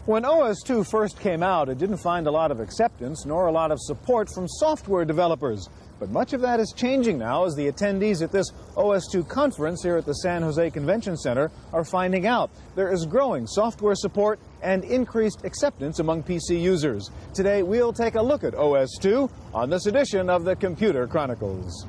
When OS2 first came out, it didn't find a lot of acceptance nor a lot of support from software developers. But much of that is changing now, as the attendees at this OS2 conference here at the San Jose Convention Center are finding out. There is growing software support and increased acceptance among PC users. Today, we'll take a look at OS2 on this edition of the Computer Chronicles.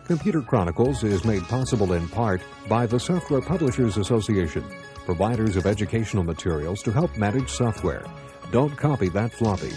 Computer Chronicles is made possible in part by the Software Publishers Association, providers of educational materials to help manage software. Don't copy that floppy.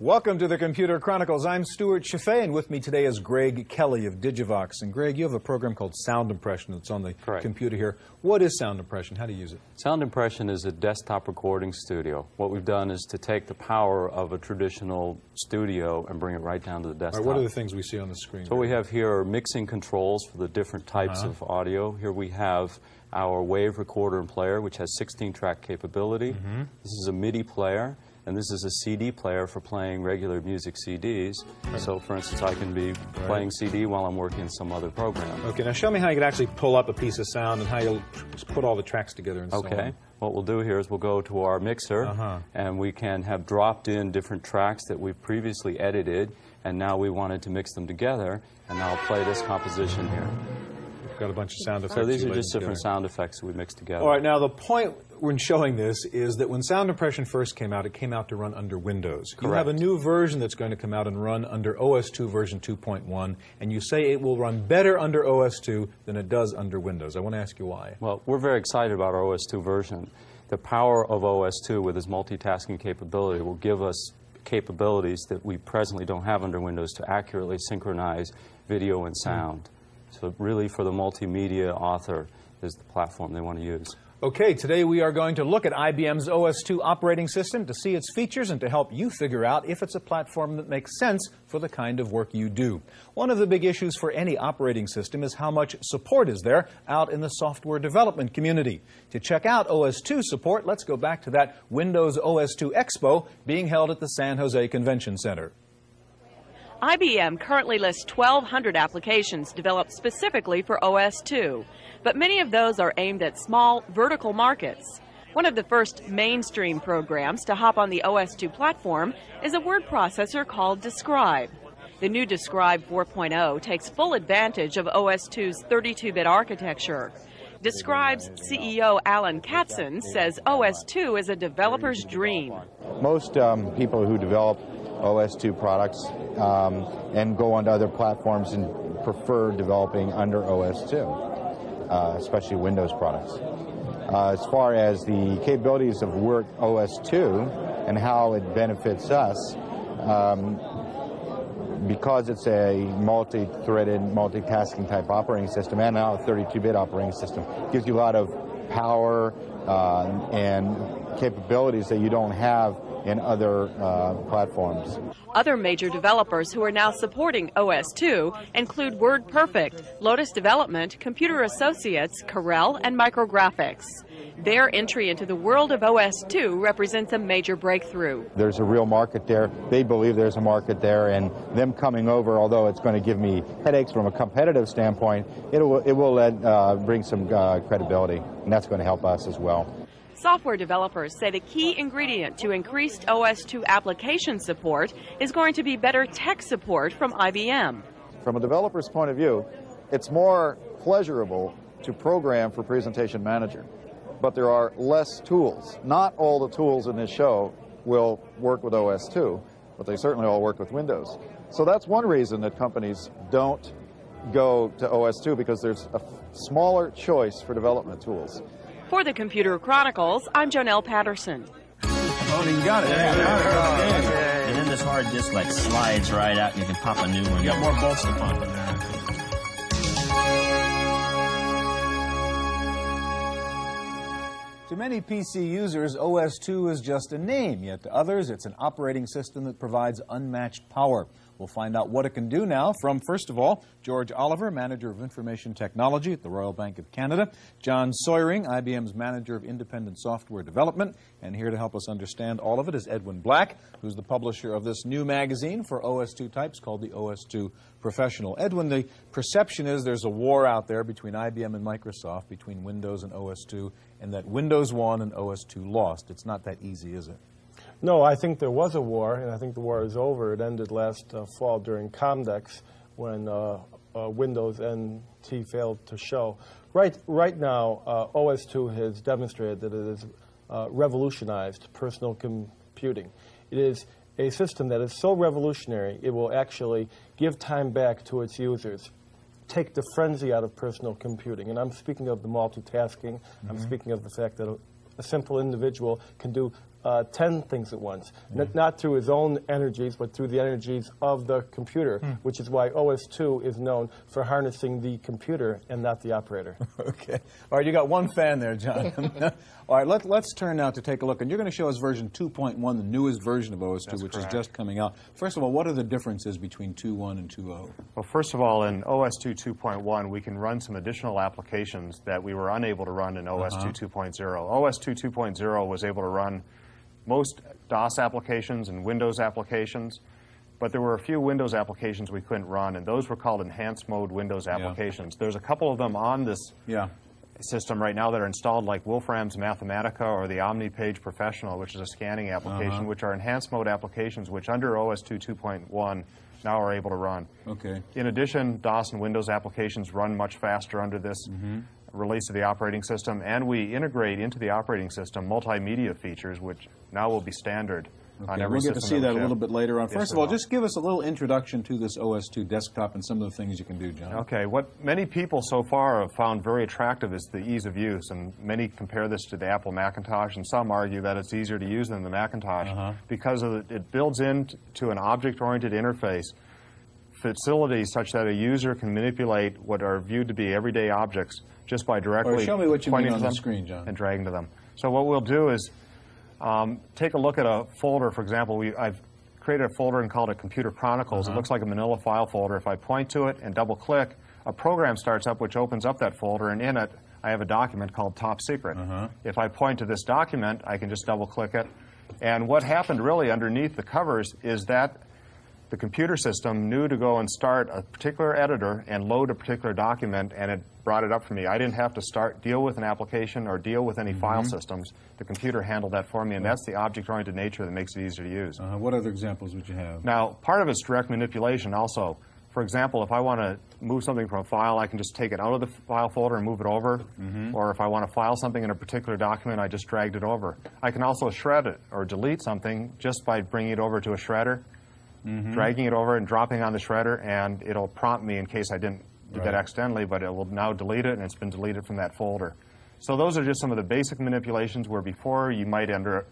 Welcome to the Computer Chronicles. I'm Stuart Chaffee, and with me today is Greg Kelly of Digivox. And Greg, you have a program called Sound Impression that's on the computer here. What is Sound Impression? How do you use it? Sound Impression is a desktop recording studio. What we've done is to take the power of a traditional studio and bring it right down to the desktop. All right, what are the things we see on the screen? So what we have here are mixing controls for the different types of audio. Here we have our wave recorder and player, which has 16-track capability. This is a MIDI player. And this is a CD player for playing regular music CDs. So, for instance, I can be playing CD while I'm working in some other program. Okay, now show me how you could actually pull up a piece of sound and how you'll put all the tracks together and so on. Okay. What we'll do here is we'll go to our mixer, and we can have dropped in different tracks that we've previously edited, and now we wanted to mix them together, and now I'll play this composition here. We've got a bunch of sound effects. So these are just different sound effects that we mix together. All right, now the point when showing this is that when Sound Impression first came out, it came out to run under Windows. Correct. You have a new version that's going to come out and run under OS2 version 2.1, and you say it will run better under OS2 than it does under Windows. I want to ask you why. Well, we're very excited about our OS2 version. The power of OS2 with its multitasking capability will give us capabilities that we presently don't have under Windows to accurately synchronize video and sound. So really, for the multimedia author, is the platform they want to use. Okay, today we are going to look at IBM's OS2 operating system to see its features and to help you figure out if it's a platform that makes sense for the kind of work you do. One of the big issues for any operating system is how much support is there out in the software development community. To check out OS2 support, let's go back to that Windows OS2 Expo being held at the San Jose Convention Center. IBM currently lists 1,200 applications developed specifically for OS2, but many of those are aimed at small, vertical markets. One of the first mainstream programs to hop on the OS2 platform is a word processor called Describe. The new Describe 4.0 takes full advantage of OS2's 32-bit architecture. Describe's CEO Alan Katzen says OS2 is a developer's dream. Most people who develop OS2 products and go onto other platforms and prefer developing under OS2, especially Windows products. As far as the capabilities of work OS2 and how it benefits us, because it's a multi-threaded, multitasking type operating system and now a 32-bit operating system, gives you a lot of power and capabilities that you don't have in other platforms. Other major developers who are now supporting OS2 include WordPerfect, Lotus Development, Computer Associates, Corel, and Micrographics. Their entry into the world of OS2 represents a major breakthrough. There's a real market there. They believe there's a market there, and them coming over, although it's going to give me headaches from a competitive standpoint, it will bring some credibility, and that's going to help us as well. Software developers say the key ingredient to increased OS2 application support is going to be better tech support from IBM. From a developer's point of view, it's more pleasurable to program for Presentation Manager, but there are less tools. Not all the tools in this show will work with OS2, but they certainly all work with Windows. So that's one reason that companies don't go to OS2, because there's a smaller choice for development tools. For the Computer Chronicles, I'm Jonelle Patterson. Oh, you got it. And then this hard disk like slides right out and you can pop a new one. You got more bolts to pump in there. To many PC users, OS2 is just a name, yet to others it's an operating system that provides unmatched power. We'll find out what it can do now from, first of all, George Oliver, Manager of Information Technology at the Royal Bank of Canada, John Sawyering, IBM's Manager of Independent Software Development, and here to help us understand all of it is Edwin Black, who's the publisher of this new magazine for OS2 types called the OS2 Professional. Edwin, the perception is there's a war out there between IBM and Microsoft, between Windows and OS2, and that Windows won and OS2 lost. It's not that easy, is it? No, I think there was a war, and I think the war is over. It ended last fall during Comdex when Windows NT failed to show. Right now, OS2 has demonstrated that it has revolutionized personal computing. It is a system that is so revolutionary, it will actually give time back to its users, take the frenzy out of personal computing. And I'm speaking of the multitasking. I'm speaking of the fact that a simple individual can do 10 things at once, not through his own energies, but through the energies of the computer, which is why OS2 is known for harnessing the computer and not the operator. Okay. All right, you got one fan there, John. All right, let's turn now to take a look. And you're going to show us version 2.1, the newest version of OS2, That's which correct. is just coming out. First of all, what are the differences between 2.1 and 2.0? Well, first of all, in OS2 2.1, we can run some additional applications that we were unable to run in OS2 2.0. OS2 2.0 was able to run most DOS applications and Windows applications, but there were a few Windows applications we couldn't run, and those were called enhanced mode Windows applications. There's a couple of them on this system right now that are installed, like Wolfram's Mathematica or the OmniPage Professional, which is a scanning application, which are enhanced mode applications which under OS2 2.1 now are able to run. Okay. In addition, DOS and Windows applications run much faster under this release of the operating system, and we integrate into the operating system multimedia features, which now will be standard on every we'll system. get to see that a little bit later on. Yes, First of all, just give us a little introduction to this OS2 desktop and some of the things you can do, John. Okay, what many people so far have found very attractive is the ease of use, and many compare this to the Apple Macintosh, and some argue that it's easier to use than the Macintosh because it builds into an object-oriented interface facilities such that a user can manipulate what are viewed to be everyday objects just by directly show me what you mean pointing on to the them screen, John. and dragging to them. So what we'll do is take a look at a folder. For example, I've created a folder and called it Computer Chronicles. It looks like a manila file folder. If I point to it and double-click, a program starts up which opens up that folder, and in it I have a document called Top Secret. If I point to this document, I can just double-click it. And what happened really underneath the covers is that the computer system knew to go and start a particular editor and load a particular document, and it brought it up for me. I didn't have to deal with an application or deal with any file systems. The computer handled that for me, and that's the object-oriented nature that makes it easier to use. What other examples would you have? Now, part of it's direct manipulation also. For example, if I want to move something from a file, I can just take it out of the file folder and move it over. Or if I want to file something in a particular document, I just dragged it over. I can also shred it or delete something just by bringing it over to a shredder. Dragging it over and dropping on the shredder, and it'll prompt me in case I didn't do that accidentally, but it will now delete it, and it's been deleted from that folder. So those are just some of the basic manipulations where before you might enter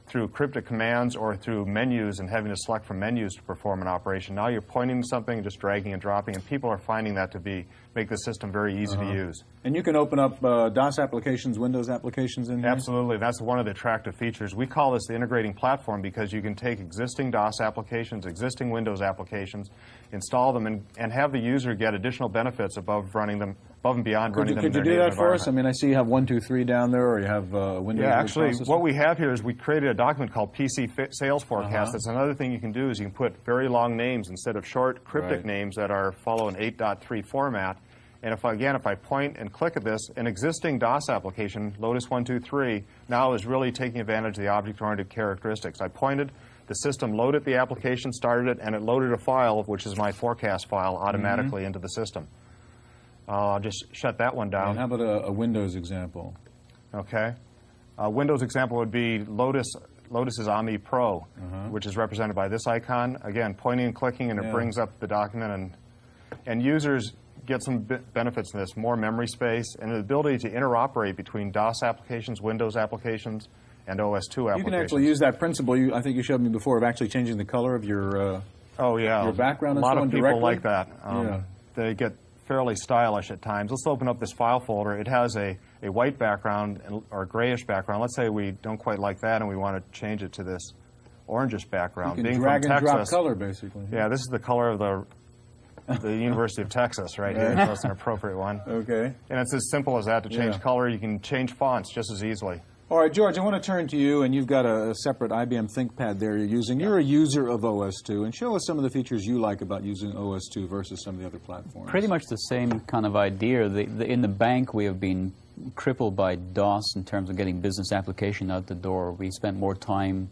through cryptic commands or through menus and having to select from menus to perform an operation. Now you're pointing to something, just dragging and dropping, and people are finding that to make the system very easy to use. And you can open up DOS applications, Windows applications in here? Absolutely. That's one of the attractive features. We call this the integrating platform because you can take existing DOS applications, existing Windows applications, install them, and have the user get additional benefits above and beyond running them in their Could you do native that for us? I environment. mean, I see you have 1, 2, 3 down there, or you have Windows. Yeah, actually, processor. what we have here is we created a document called PC Sales Forecast. That's another thing you can do is you can put very long names instead of short cryptic names that follow an 8.3 format. And if I point and click at this, an existing DOS application, Lotus 123, now is really taking advantage of the object-oriented characteristics. I pointed, the system loaded the application, started it, and it loaded a file, which is my forecast file, automatically into the system. I'll just shut that one down. And how about a Windows example? Okay. A Windows example would be Lotus's Omni Pro, which is represented by this icon. Again, pointing and clicking, and it brings up the document, and users get some benefits in this, more memory space, and the ability to interoperate between DOS applications, Windows applications, and OS2 applications. You can actually use that principle, I think you showed me before, of actually changing the color of your your background and a lot so on of people directly? like that. They get fairly stylish at times. Let's open up this file folder. It has a white background or grayish background. Let's say we don't quite like that and we want to change it to this orangish background. You can Being drag from and drop Texas, color, basically. Yeah, this is the color of the University of Texas right here, so it's an appropriate one. Okay. And it's as simple as that to change Yeah. color. You can change fonts just as easily. All right, George, I want to turn to you, and you've got a separate IBM ThinkPad there you're using. You're a user of OS2, and show us some of the features you like about using OS2 versus some of the other platforms. Pretty much the same kind of idea. In the bank, we have been crippled by DOS in terms of getting business application out the door. We spent more time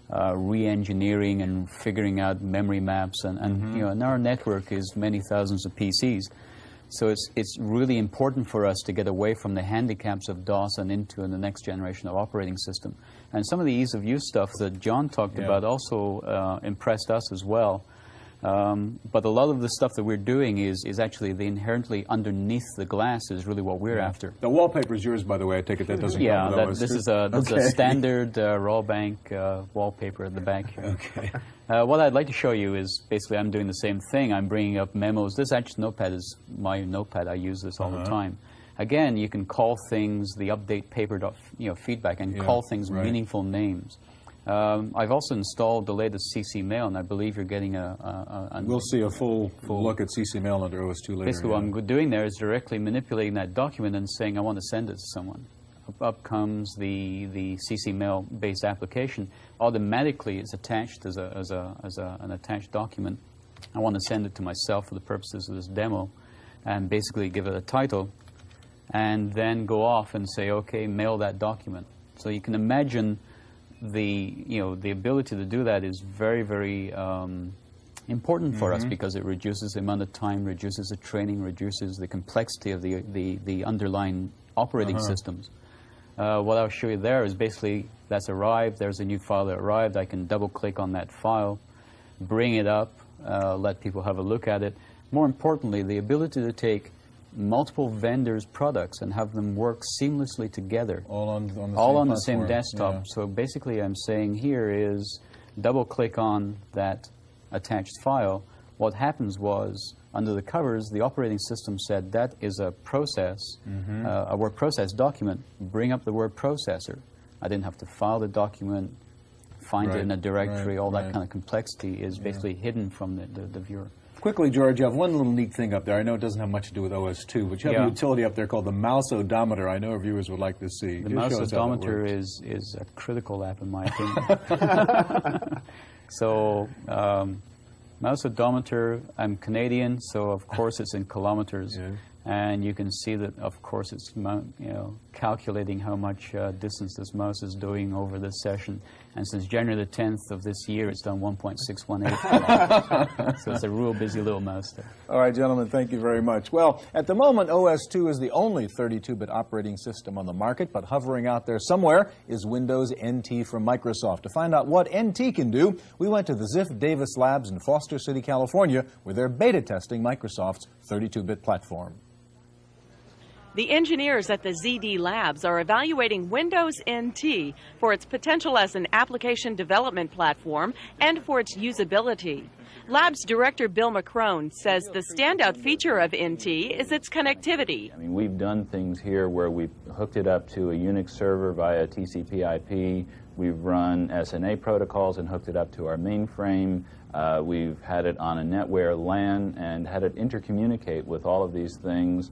re-engineering and figuring out memory maps, and you know, and our network is many thousands of PCs. So it's really important for us to get away from the handicaps of DOS and into the next generation of operating system. And some of the ease of use stuff that John talked about also impressed us as well. But a lot of the stuff that we're doing is actually the inherently underneath the glass is really what we're after. The wallpaper is yours, by the way. I take it that doesn't come with OS2. This is a standard raw bank wallpaper at the back here. Okay. What I'd like to show you is basically I'm doing the same thing. I'm bringing up memos. This actual notepad is my notepad. I use this all the time. Again, you can call things the update paper feedback and call things meaningful names. I've also installed the latest CC Mail, and I believe you're getting We'll see a full look at CC Mail under OS2 later. Basically, what I'm doing there is directly manipulating that document and saying I want to send it to someone. Up comes the CC Mail-based application. Automatically, it's attached as an attached document. I want to send it to myself for the purposes of this demo, and basically give it a title, and then go off and say, okay, mail that document. So you can imagine the ability to do that is very, very important for us because it reduces the amount of time, reduces the training, reduces the complexity of the underlying operating systems. What I'll show you there is basically that's arrived. There's a new file that arrived. I can double-click on that file, bring it up, let people have a look at it. More importantly, the ability to take multiple vendors' products and have them work seamlessly together. All on the same desktop. Yeah. So basically I'm saying here is double-click on that attached file. What happens was, under the covers, the operating system said that is a process, a word process document. Bring up the word processor. I didn't have to file the document, find it in a directory. All that kind of complexity is basically hidden from the viewer. Quickly, George, you have one little neat thing up there. I know it doesn't have much to do with OS2, but you have a utility up there called the mouse odometer. I know our viewers would like to see. The mouse odometer is a critical app, in my opinion. So, mouse odometer, I'm Canadian, so of course it's in kilometers. Yeah. And you can see that, of course, it's calculating how much distance this mouse is doing over this session. And since January the 10th of this year, it's done 1.618. So it's a real busy little mouse there. All right, gentlemen, thank you very much. Well, at the moment, OS2 is the only 32-bit operating system on the market, but hovering out there somewhere is Windows NT from Microsoft. To find out what NT can do, we went to the Ziff Davis Labs in Foster City, California, where they're beta testing Microsoft's 32-bit platform. The engineers at the ZD Labs are evaluating Windows NT for its potential as an application development platform and for its usability. Labs Director Bill McCrone says the standout feature of NT is its connectivity. I mean, we've done things here where we've hooked it up to a Unix server via TCP/IP. We've run SNA protocols and hooked it up to our mainframe. We've had it on a NetWare LAN and had it intercommunicate with all of these things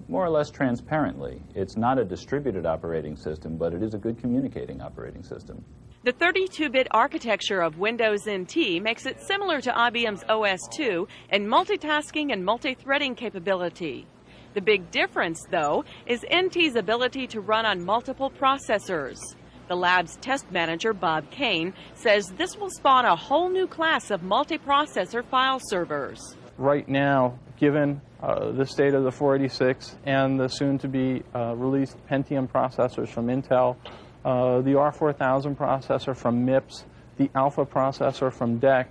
more or less transparently. It's not a distributed operating system, but it is a good communicating operating system. The 32-bit architecture of Windows NT makes it similar to IBM's OS2 in multitasking and multi-threading capability. The big difference, though, is NT's ability to run on multiple processors. The lab's test manager, Bob Kane, says this will spawn a whole new class of multiprocessor file servers. Right now, given the state of the 486 and the soon-to-be released Pentium processors from Intel, the R4000 processor from MIPS, the Alpha processor from DEC,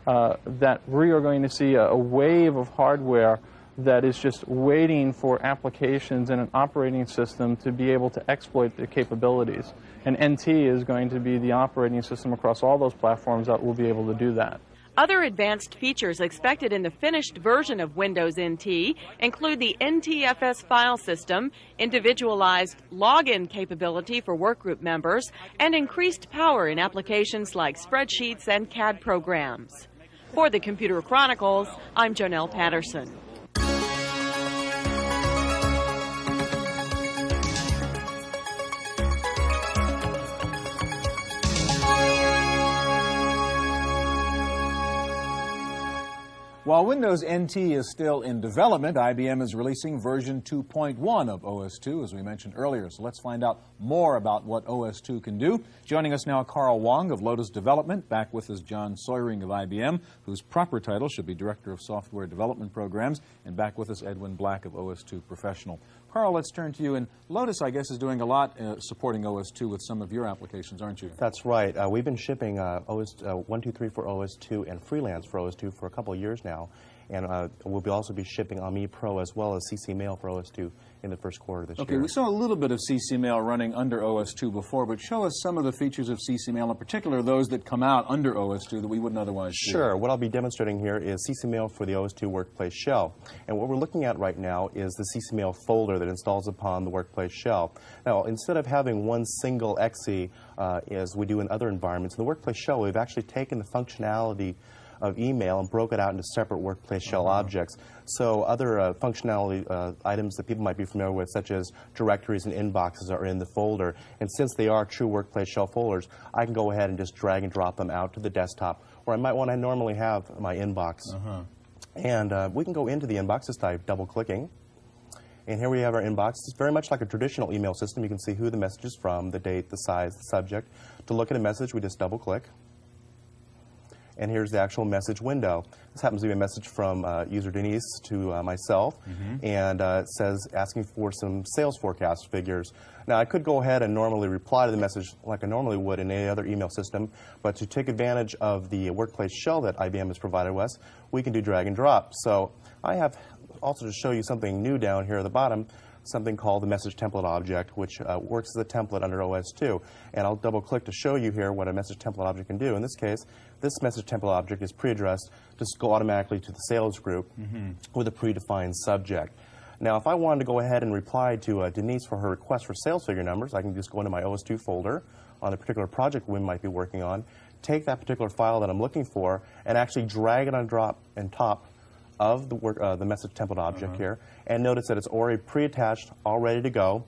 that we are going to see a wave of hardware that is just waiting for applications in an operating system to be able to exploit their capabilities. And NT is going to be the operating system across all those platforms that will be able to do that. Other advanced features expected in the finished version of Windows NT include the NTFS file system, individualized login capability for workgroup members, and increased power in applications like spreadsheets and CAD programs. For the Computer Chronicles, I'm Jonelle Patterson. While Windows NT is still in development, IBM is releasing version 2.1 of OS2, as we mentioned earlier. So let's find out more about what OS2 can do. Joining us now, Carl Wong of Lotus Development. Back with us, John Sawyering of IBM, whose proper title should be Director of Software Development Programs. And back with us, Edwin Black of OS2 Professional. Carl, let's turn to you. And Lotus, I guess, is doing a lot supporting OS2 with some of your applications, aren't you? That's right. We've been shipping 1.2.3 for OS2 and Freelance for OS2 for a couple of years now. And we'll also be shipping AMI Pro as well as CC Mail for OS2 in the first quarter of this year. Okay, we saw a little bit of CC Mail running under OS2 before, but show us some of the features of CC Mail, in particular those that come out under OS2 that we wouldn't otherwise see. Sure. What I'll be demonstrating here is CC Mail for the OS2 Workplace Shell. And what we're looking at right now is the CC Mail folder that installs upon the Workplace Shell. Now, instead of having one single exe, as we do in other environments, in the Workplace Shell, we've actually taken the functionality of email and broke it out into separate Workplace Shell objects. So other functionality items that people might be familiar with, such as directories and inboxes, are in the folder. And since they are true Workplace Shell folders, I can go ahead and just drag and drop them out to the desktop, where I might want to normally have my inbox. And we can go into the inbox just by double-clicking. And here we have our inbox. It's very much like a traditional email system. You can see who the message is from, the date, the size, the subject. To look at a message, we just double-click. And here's the actual message window. This happens to be a message from user Denise to myself, and it says asking for some sales forecast figures. Now, I could go ahead and normally reply to the message like I normally would in any other email system, but to take advantage of the Workplace Shell that IBM has provided us, we can do drag and drop. So I have also to show you something new down here at the bottom, something called the message template object, which works as a template under OS2. And I'll double-click to show you here what a message template object can do. In this case, this message template object is pre-addressed to go automatically to the sales group with a predefined subject. Now, if I wanted to go ahead and reply to Denise for her request for sales figure numbers, I can just go into my OS2 folder on the particular project we might be working on, take that particular file that I'm looking for, and actually drag it on drop and top of the message template object here, and notice that it's already pre-attached, all ready to go,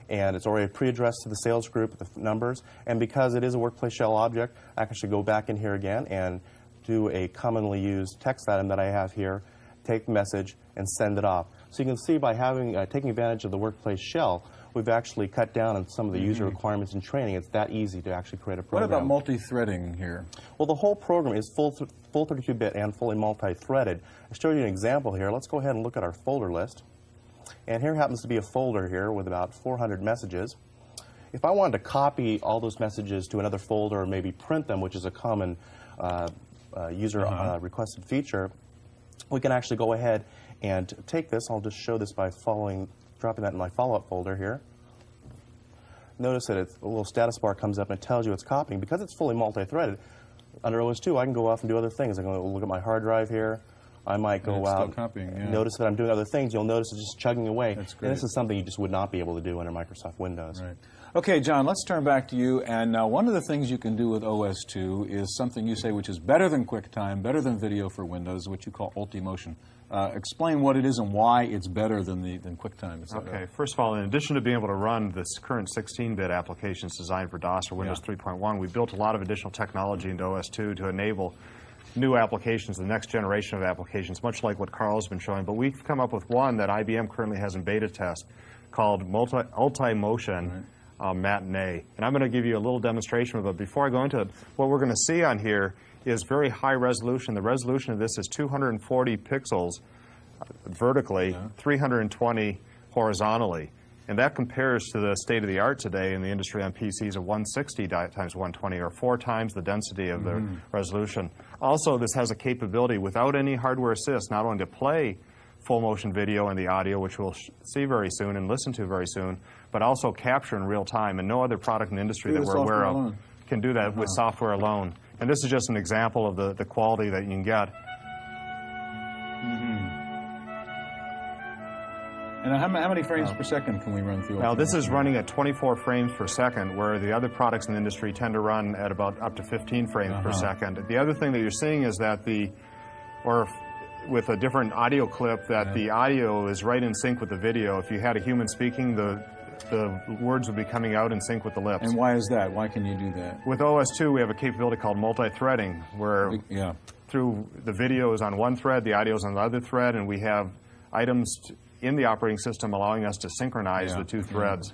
and it's already pre-addressed to the sales group, the numbers, and because it is a Workplace Shell object, I can actually go back in here again and do a commonly used text item that I have here, take the message, and send it off. So you can see by having taking advantage of the Workplace Shell, we've actually cut down on some of the user requirements and training. It's that easy to actually create a program. What about multi-threading here? Well, the whole program is full 32-bit and fully multi-threaded. I showed you an example here. Let's go ahead and look at our folder list. And here happens to be a folder here with about 400 messages. If I wanted to copy all those messages to another folder or maybe print them, which is a common user requested feature, we can actually go ahead and take this. I'll just show this by dropping that in my follow-up folder here. Notice that a little status bar comes up and it tells you it's copying. Because it's fully multi-threaded, under OS2 I can go off and do other things. I can look at my hard drive here. I might go out, notice that I'm doing other things. You'll notice it's just chugging away. That's great. And this is something you just would not be able to do under Microsoft Windows. Right. Okay, John, let's turn back to you. And one of the things you can do with OS2 is something you say which is better than QuickTime, better than video for Windows, what you call Ultimotion. Explain what it is and why it's better than QuickTime. Okay, first of all, in addition to being able to run this current 16-bit applications designed for DOS or Windows 3.1, we built a lot of additional technology into OS2 to enable new applications, the next generation of applications, much like what Carl's been showing. But we've come up with one that IBM currently has in beta test called Ultimotion Matinee. And I'm going to give you a little demonstration of it. Before I go into it, what we're going to see on here is very high resolution. The resolution of this is 240 pixels vertically, 320 horizontally. And that compares to the state of the art today in the industry on PCs of 160 times 120, or 4 times the density of the resolution. Also, this has a capability without any hardware assist, not only to play full motion video and the audio, which we'll see very soon and listen to very soon, but also capture in real time. And no other product in the industry that we're aware of can do that with software alone. And this is just an example of the quality that you can get. And how many frames per second can we run through? Now, this is running at 24 frames per second, where the other products in the industry tend to run at about up to 15 frames per second. The other thing that you're seeing is that with a different audio clip, that the audio is right in sync with the video. If you had a human speaking, the words would be coming out in sync with the lips. And why is that? Why can you do that? With OS2, we have a capability called multi-threading, where through the video is on one thread, the audio is on the other thread, and we have items in the operating system allowing us to synchronize the two threads.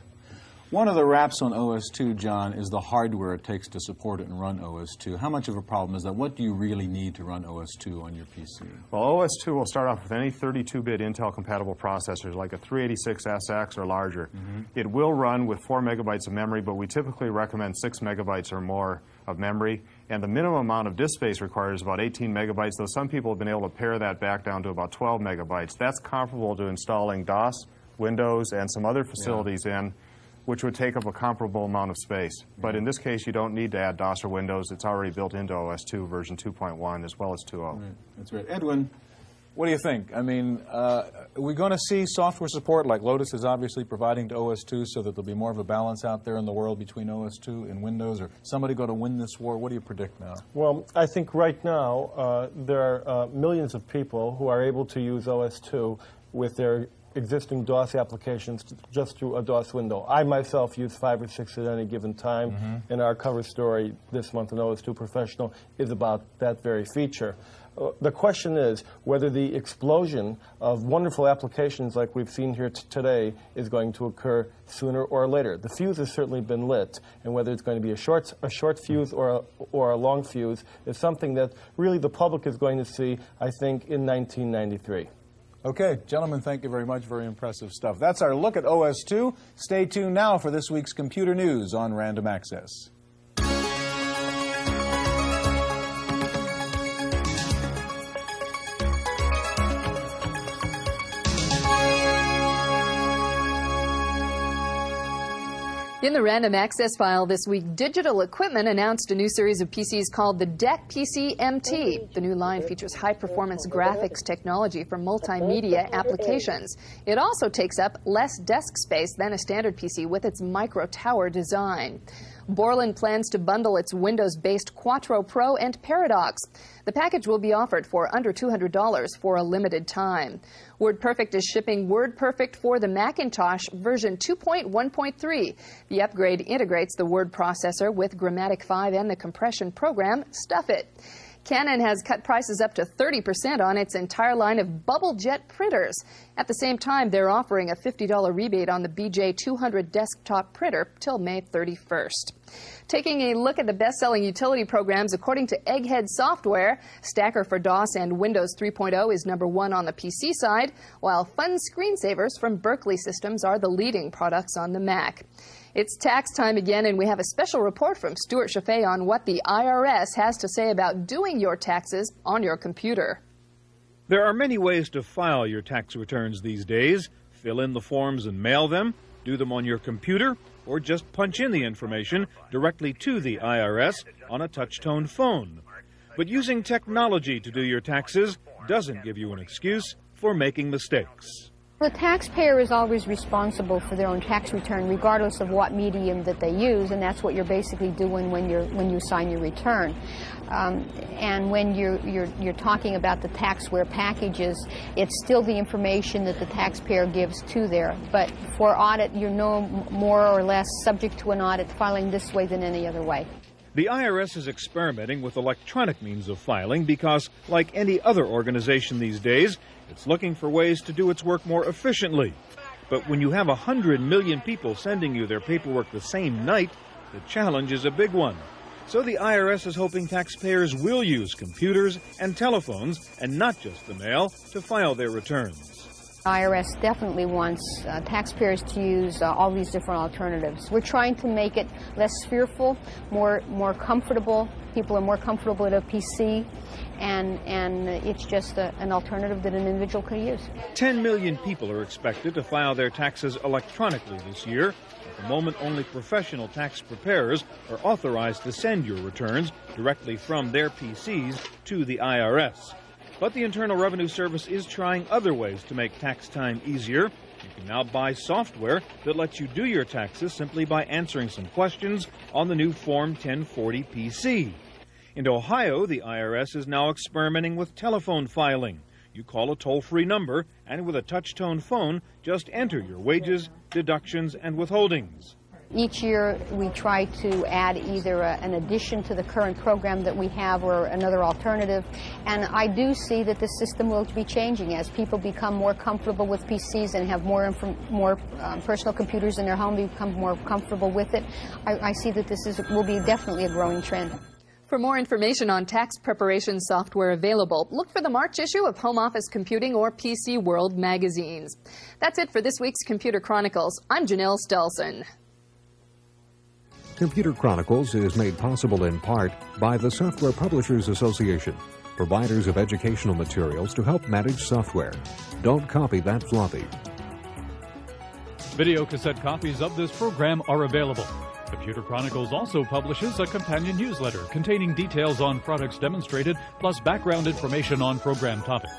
One of the wraps on OS2, John, is the hardware it takes to support it and run OS2. How much of a problem is that? What do you really need to run OS2 on your PC? Well, OS2 will start off with any 32-bit Intel-compatible processors, like a 386SX or larger. It will run with 4 megabytes of memory, but we typically recommend 6 megabytes or more of memory. And the minimum amount of disk space required is about 18 megabytes, though some people have been able to pare that back down to about 12 megabytes. That's comparable to installing DOS, Windows, and some other facilities in, which would take up a comparable amount of space. But in this case, you don't need to add DOS or Windows. It's already built into OS2 version 2.1 as well as 2.0. Right. That's right. Edwin, what do you think? I mean, are we going to see software support like Lotus is obviously providing to OS2 so that there'll be more of a balance out there in the world between OS2 and Windows? Or somebody going to win this war? What do you predict now? Well, I think right now there are millions of people who are able to use OS2 with their existing DOS applications just through a DOS window. I myself use 5 or 6 at any given time, and our cover story this month in OS2 Professional is about that very feature. The question is whether the explosion of wonderful applications like we've seen here today is going to occur sooner or later. The fuse has certainly been lit, and whether it's going to be a short fuse or a long fuse is something that really the public is going to see, I think, in 1993. Okay, gentlemen, thank you very much. Very impressive stuff. That's our look at OS2. Stay tuned now for this week's computer news on Random Access. In the Random Access file this week, Digital Equipment announced a new series of PCs called the DEC PC MT. The new line features high-performance graphics technology for multimedia applications. It also takes up less desk space than a standard PC with its micro-tower design. Borland plans to bundle its Windows-based Quattro Pro and Paradox. The package will be offered for under $200 for a limited time. WordPerfect is shipping WordPerfect for the Macintosh version 2.1.3. The upgrade integrates the word processor with Grammatic 5 and the compression program Stuffit. Canon has cut prices up to 30% on its entire line of bubble jet printers. At the same time, they're offering a $50 rebate on the BJ200 desktop printer till May 31st. Taking a look at the best-selling utility programs, according to Egghead Software, Stacker for DOS and Windows 3.0 is #1 on the PC side, while Fun Screensavers from Berkeley Systems are the leading products on the Mac. It's tax time again, and we have a special report from Stuart Chaffee on what the IRS has to say about doing your taxes on your computer. There are many ways to file your tax returns these days. Fill in the forms and mail them, do them on your computer, or just punch in the information directly to the IRS on a touch-tone phone. But using technology to do your taxes doesn't give you an excuse for making mistakes. The taxpayer is always responsible for their own tax return, regardless of what medium that they use, and that's what you're basically doing when you sign your return. And when you're talking about the taxware packages, it's still the information that the taxpayer gives to there. But for audit, you're no more or less subject to an audit filing this way than any other way. The IRS is experimenting with electronic means of filing because, like any other organization these days, it's looking for ways to do its work more efficiently. But when you have 100 million people sending you their paperwork the same night, the challenge is a big one. So the IRS is hoping taxpayers will use computers and telephones, and not just the mail, to file their returns. IRS definitely wants taxpayers to use all these different alternatives. We're trying to make it less fearful, more comfortable. People are more comfortable with a PC, and it's just an alternative that an individual could use. 10 million people are expected to file their taxes electronically this year. At the moment, only professional tax preparers are authorized to send your returns directly from their PCs to the IRS. But the Internal Revenue Service is trying other ways to make tax time easier. You can now buy software that lets you do your taxes simply by answering some questions on the new Form 1040 PC. In Ohio, the IRS is now experimenting with telephone filing. You call a toll-free number, and with a touch-tone phone, just enter your wages, deductions, and withholdings. Each year we try to add either an addition to the current program that we have or another alternative, and I do see that the system will be changing as people become more comfortable with PCs and have more personal computers in their home, become more comfortable with it. I see that this will be definitely a growing trend. For more information on tax preparation software available, look for the March issue of Home Office Computing or PC World magazines. That's it for this week's Computer Chronicles. I'm Janelle Stelson. Computer Chronicles is made possible in part by the Software Publishers Association, providers of educational materials to help manage software. Don't copy that floppy. Video cassette copies of this program are available. Computer Chronicles also publishes a companion newsletter containing details on products demonstrated, plus background information on program topics.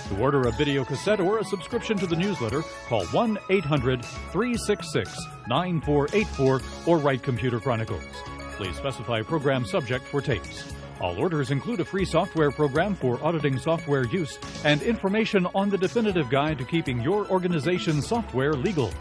To order a video cassette or a subscription to the newsletter, call 1-800-366-9484 or write Computer Chronicles. Please specify program subject for tapes. All orders include a free software program for auditing software use and information on the definitive guide to keeping your organization's software legal.